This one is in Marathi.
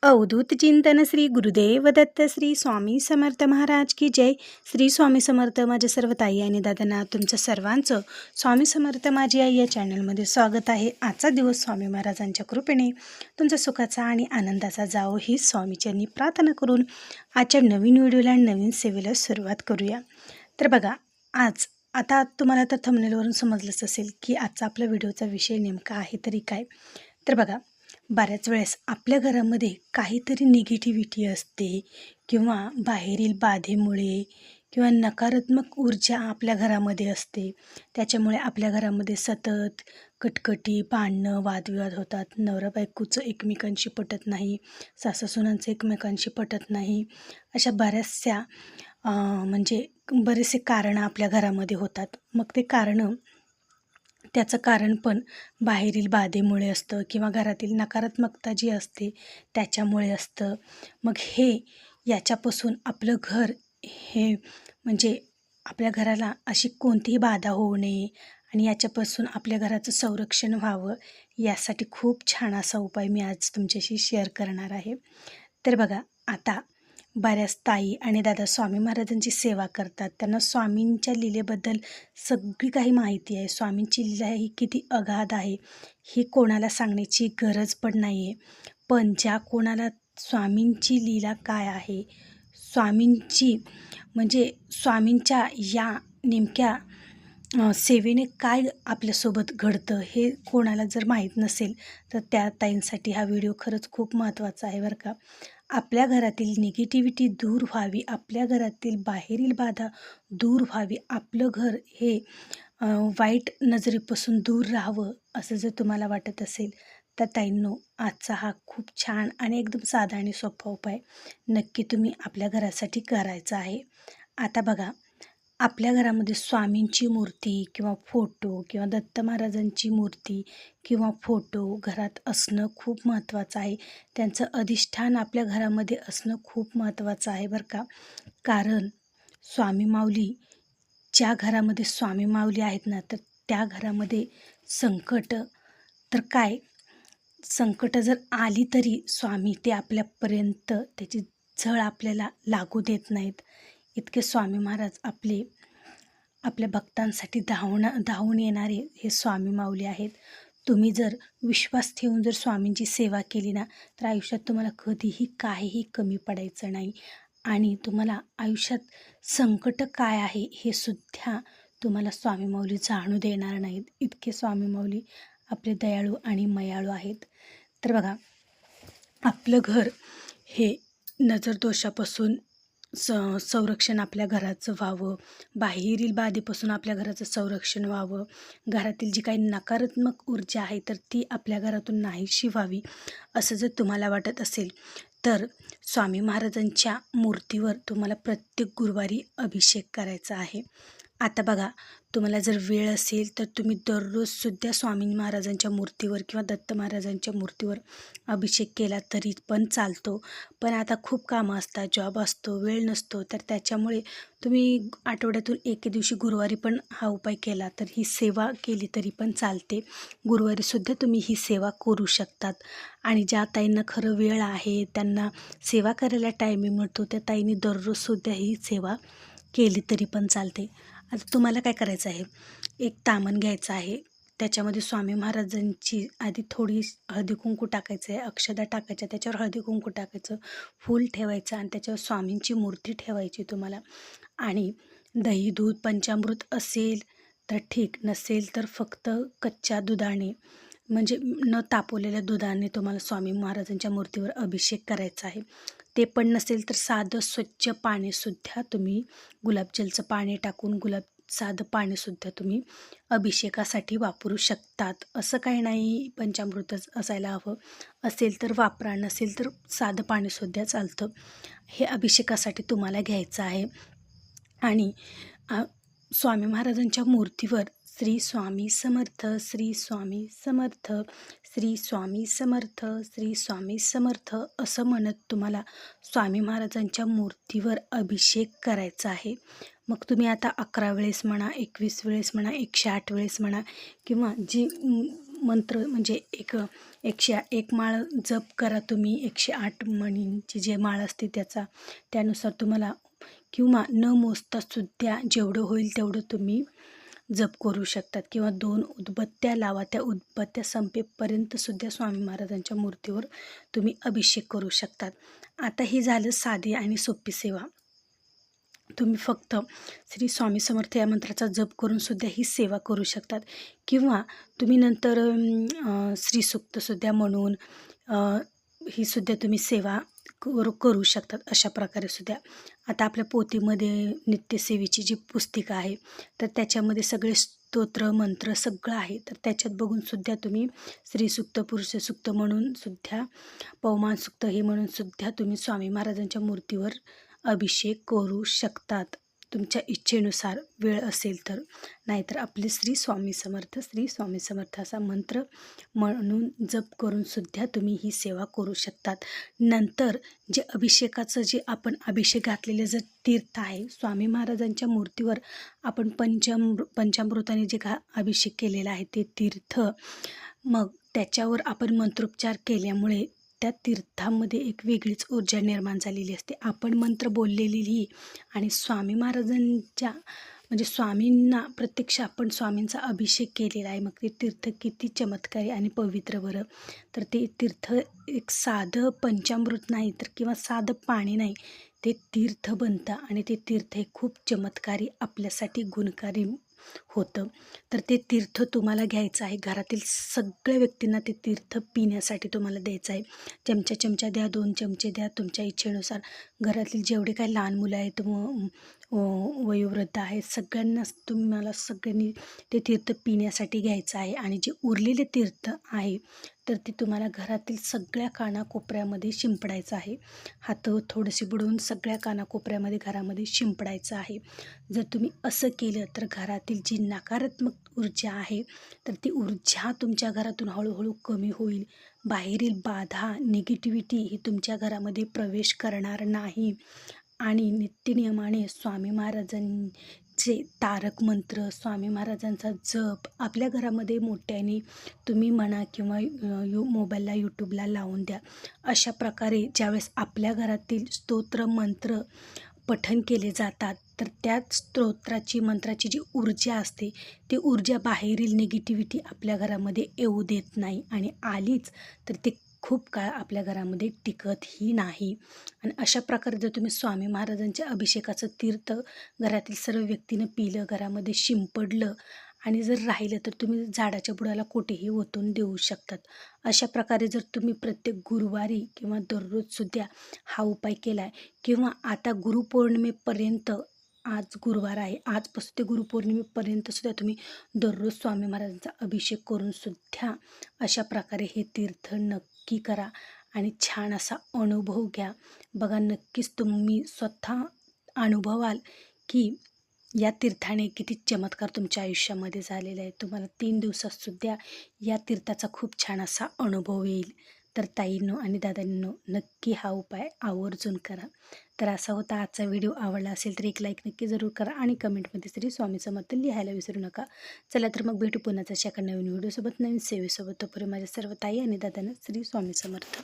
अवधूत चिंतन श्री गुरुदेव दत्त श्री स्वामी समर्थ महाराज की जय. श्री स्वामी समर्थ. माझ्या सर्व ताई आणि दादांना तुमचं सर्वांचं स्वामी समर्थ माझी आई या चॅनलमध्ये स्वागत आहे. आजचा दिवस स्वामी महाराजांच्या कृपेने तुमचा सुखाचा आणि आनंदाचा जावो ही स्वामीच्यांनी प्रार्थना करून आजच्या नवीन व्हिडिओला नवीन सेवेला सुरुवात करूया. तर बघा, आता तुम्हाला तर थंबनेलवरून समजलंच असेल की आजचा आपल्या व्हिडिओचा विषय नेमका आहे तरी काय. तर बघा, बऱ्याच वेळेस आपल्या घरामध्ये काहीतरी निगेटिव्हिटी असते किंवा बाहेरील बाधेमुळे किंवा नकारात्मक ऊर्जा आपल्या घरामध्ये असते. त्याच्यामुळे आपल्या घरामध्ये सतत कटकटी, भांडणं, वादविवाद होतात. नवरा बायकोचं एकमेकांशी पटत नाही, सासूसुनांचं एकमेकांशी पटत नाही. अशा बऱ्याचशा म्हणजे बरेचसे कारणं आपल्या घरामध्ये होतात. मग त्याचं कारण पण बाहेरील बाधेमुळे असतं किंवा घरातील नकारात्मकता जी असते त्याच्यामुळे असतं. मग याच्यापासून आपलं घर म्हणजे आपल्या घराला अशी कोणतीही बाधा होऊ नये आणि याच्यापासून आपल्या घराचं संरक्षण व्हावं, यासाठी खूप छान असा उपाय मी आज तुमच्याशी शेअर करणार आहे. तर बघा, आता बऱ्याच ताई आणि दादा स्वामी महाराजांची सेवा करतात. त्यांना स्वामींच्या लीलेबद्दल सगळी काही माहिती आहे. स्वामींची लीला ही किती अगाध आहे ही कोणाला सांगण्याची गरज पण नाही आहे. पण ज्या कोणाला स्वामींची लीला काय आहे, स्वामींच्या या नेमक्या सेवेने काय आपल्यासोबत घडतं हे कोणाला जर माहीत नसेल तर त्या ताईंसाठी हा व्हिडिओ खरंच खूप महत्त्वाचा आहे बरं का. आपल्या घरातील निगेटिव्हिटी दूर व्हावी, आपल्या घरातील बाहेरील बाधा दूर व्हावी, आपलं घर हे वाईट नजरेपासून दूर राहावं असं जर तुम्हाला वाटत असेल तर ताईंनो, आजचा हा खूप छान आणि एकदम साधा आणि सोपा उपाय नक्की तुम्ही आपल्या घरासाठी करायचा आहे. आता बघा, आपल्या घरामध्ये स्वामींची मूर्ती किंवा फोटो किंवा दत्त महाराजांची मूर्ती किंवा फोटो घरात असणं खूप महत्त्वाचं आहे. त्यांचं अधिष्ठान आपल्या घरामध्ये असणं खूप महत्त्वाचं आहे बरं का. कारण ज्या घरामध्ये स्वामी माऊली आहेत ना, तर त्या घरामध्ये संकट जर आली तरी स्वामी ते आपल्यापर्यंत त्याची झळ आपल्याला लागू देत नाहीत. इतके स्वामी महाराज आपल्या भक्तांसाठी धावून येणारे हे स्वामी माऊली आहेत. तुम्ही जर विश्वास ठेवून जर स्वामींची सेवा केली ना, तर आयुष्यात तुम्हाला कधीही काहीही कमी पडायचं नाही आणि तुम्हाला आयुष्यात संकट काय आहे हे सुद्धा तुम्हाला स्वामी माऊली जाणू देणार नाहीत. इतके स्वामी माऊली आपले दयाळू आणि मयाळू आहेत. तर बघा, आपलं घर हे नजरदोषापासून संरक्षण आपल्या घराचं व्हावं, बाहेरील बाधेपासून आपल्या घराचं संरक्षण व्हावं, घरातील जी काही नकारात्मक ऊर्जा आहे तर ती आपल्या घरातून नाहीशी व्हावी असं जर तुम्हाला वाटत असेल तर स्वामी महाराजांच्या मूर्तीवर तुम्हाला प्रत्येक गुरुवारी अभिषेक करायचा आहे. आता बघा, तुम्हाला जर वेळ असेल तर तुम्ही दररोजसुद्धा स्वामी महाराजांच्या मूर्तीवर किंवा दत्त महाराजांच्या मूर्तीवर अभिषेक केला तरी पण चालतो. पण आता खूप कामं असतात, जॉब असतो, वेळ नसतो, तर त्याच्यामुळे तुम्ही आठवड्यातून एके दिवशी गुरुवारी पण हा उपाय केला तर ही सेवा केली तरी पण चालते. गुरुवारीसुद्धा तुम्ही ही सेवा करू शकतात. आणि ज्या ताईंना खरं वेळ आहे, त्यांना सेवा करायला टायमिंग मिळतो, त्या ताईंनी दररोजसुद्धा ही सेवा केली तरी पण चालते. आता तुम्हाला काय करायचं आहे, एक तामण घ्यायचं आहे, त्याच्यामध्ये स्वामी महाराजांची आधी थोडी हळदी कुंकू टाकायचं आहे, अक्षदा टाकायच्या, त्याच्यावर हळदी कुंकू टाकायचं, फूल ठेवायचं आणि त्याच्यावर स्वामींची मूर्ती ठेवायची तुम्हाला. आणि दही दूध पंचामृत असेल तर ठीक, नसेल तर फक्त कच्च्या दुधाने म्हणजे न तापवलेल्या दुधाने तुम्हाला स्वामी महाराजांच्या मूर्तीवर अभिषेक करायचा आहे. ते पण नसेल तर साधं स्वच्छ पाणीसुद्धा तुम्ही गुलाबजलचं पाणी टाकून साधं पाणीसुद्धा तुम्ही अभिषेकासाठी वापरू शकतात. असं काही नाही पंचामृतच असायला हवं, असेल तर वापरा, नसेल तर साधं पाणीसुद्धा चालतं. हे अभिषेकासाठी तुम्हाला घ्यायचं आहे. आणि स्वामी महाराजांच्या मूर्तीवर श्री स्वामी समर्थ, श्री स्वामी समर्थ, श्री स्वामी समर्थ, श्री स्वामी समर्थ असं म्हणत तुम्हाला स्वामी महाराजांच्या मूर्तीवर अभिषेक करायचा आहे. मग तुम्ही आता 11 वेळेस म्हणा, 21 वेळेस म्हणा, 108 वेळेस म्हणा किंवा जी मंत्र म्हणजे 101 माळ जप करा तुम्ही, 108 मणींची जे माळ असते त्यानुसार तुम्हाला किंवा न मोजता सुद्धा जेवढं होईल तेवढं तुम्ही जप करू शकतात किंवा 2 उदबत्त्या लावा. त्या उदबत्त्या संपेपर्यंत सुद्धा स्वामी महाराजांच्या मूर्तीवर तुम्ही अभिषेक करू शकतात. आता ही झालं साधी आणि सोपी सेवा. तुम्ही फक्त श्री स्वामी समर्थ या मंत्राचा जप करून सुद्धा ही सेवा करू शकतात किंवा तुम्ही नंतर श्रीसूक्तसुद्धा म्हणून ही सुद्धा तुम्ही सेवा करू शकतात. अशा प्रकारे सुद्धा आता आपल्या पोथीमध्ये नित्यसेवेची जी पुस्तिका आहे तर त्याच्यामध्ये सगळे स्तोत्र मंत्र सगळं आहे. तर त्याच्यात बघून सुद्धा तुम्ही स्त्रीसूक्त पुरुषसूक्त म्हणून सुद्धा पवमान सूक्त हे म्हणून सुद्धा तुम्ही स्वामी महाराजांच्या मूर्तीवर अभिषेक करू शकतात तुमच्या इच्छेनुसार वेळ असेल तर. नाहीतर आपले श्री स्वामी समर्थ असा मंत्र म्हणून जप करून सुद्धा तुम्ही ही सेवा करू शकतात. नंतर जे अभिषेकाचं जे आपण अभिषेक घातलेले जर तीर्थ आहे स्वामी महाराजांच्या मूर्तीवर आपण पंचामृताने जे अभिषेक केलेला आहे ते तीर्थ, मग त्याच्यावर आपण मंत्रोपचार केल्यामुळे त्या तीर्थामध्ये एक वेगळीच ऊर्जा निर्माण झालेली असते. आपण मंत्र बोललेली आणि स्वामी महाराजांच्या म्हणजे स्वामींना प्रत्यक्ष आपण स्वामींचा अभिषेक केलेला आहे. मग ते तीर्थ किती चमत्कारी आणि पवित्र बरं. तर ते तीर्थ एक साधं पंचामृत नाही तर किंवा साधं पाणी नाही, ते तीर्थ बनतं आणि ते तीर्थ हे खूप चमत्कारी आपल्यासाठी गुणकारी होतं. तर ते तीर्थ तुम्हाला घ्यायचं आहे. घरातील सगळ्या व्यक्तींना ते तीर्थ पिण्यासाठी तुम्हाला द्यायचं आहे. चमचा द्या, 2 चमचे द्या, तुमच्या इच्छेनुसार. घरातील जेवढे काही लहान मुलं आहेत वयोवृद्ध आहेत सगळ्यांनाच सगळ्यांनी ते तीर्थ पिण्यासाठी घ्यायचं आहे. आणि जे उरलेले तीर्थ आहे तर ते तुम्हाला घरातील सगळ्या कानाकोपऱ्यामध्ये शिंपडायचं आहे. हात थोडेसे बुडवून सगळ्या कानाकोपऱ्यामध्ये घरामध्ये शिंपडायचं आहे. जर तुम्ही असं केलं तर घरातील जी नकारात्मक ऊर्जा आहे तर ती ऊर्जा तुमच्या घरातून हळूहळू कमी होईल. बाहेरील बाधा निगेटिव्हिटी ही तुमच्या घरामध्ये प्रवेश करणार नाही. आणि नित्यनियमाने स्वामी महाराजांचे तारक मंत्र, स्वामी महाराजांचा जप आपल्या घरामध्ये मोठ्याने तुम्ही म्हणा किंवा मोबाईलला यूट्यूबला लावून द्या. अशा प्रकारे ज्यावेळेस आपल्या घरातील स्तोत्र मंत्र पठण केले जातात तर त्या स्तोत्राची मंत्राची जी ऊर्जा असते ती ऊर्जा बाहेरील निगेटिव्हिटी आपल्या घरामध्ये येऊ देत नाही. आणि आलीच तर ते खूप काळ आपल्या घरामध्ये टिकतही नाही. आणि अशा प्रकारे जर तुम्ही स्वामी महाराजांच्या अभिषेकाचं तीर्थ घरातील सर्व व्यक्तीनं पिलं, घरामध्ये शिंपडलं आणि जर राहिलं तर तुम्ही झाडाच्या बुडाला कुठेही ओतून देऊ शकतात. अशा प्रकारे जर तुम्ही प्रत्येक गुरुवारी किंवा दररोजसुद्धा हा उपाय केला आहे किंवा आता गुरुपौर्णिमेपर्यंत, आज गुरुवार आहे, आजपासून ते गुरुपौर्णिमेपर्यंत सुद्धा तुम्ही दररोज स्वामी महाराजांचा अभिषेक करून सुद्धा अशा प्रकारे हे तीर्थ नक्की करा आणि छान असा अनुभव घ्या. बघा नक्कीच तुम्ही स्वतः अनुभवाल की या तीर्थाने किती चमत्कार तुमच्या आयुष्यामध्ये झालेला आहे. तुम्हाला 3 दिवसात सुद्धा या तीर्थाचा खूप छान असा अनुभव येईल. तर ताईंनो आणि दादांनो नक्की हा उपाय आवर्जून करा. तर असा होता आजचा व्हिडिओ. आवडला असेल तर एक लाईक नक्की जरूर करा आणि कमेंटमध्ये श्री स्वामी समर्थ लिहायला विसरू नका. चला तर मग भेटू पुन्हा एका नवीन व्हिडिओसोबत, नवीन सेवेसोबत. तोपर्यंत माझ्या सर्व ताई आणि दादांना श्री स्वामी समर्थ.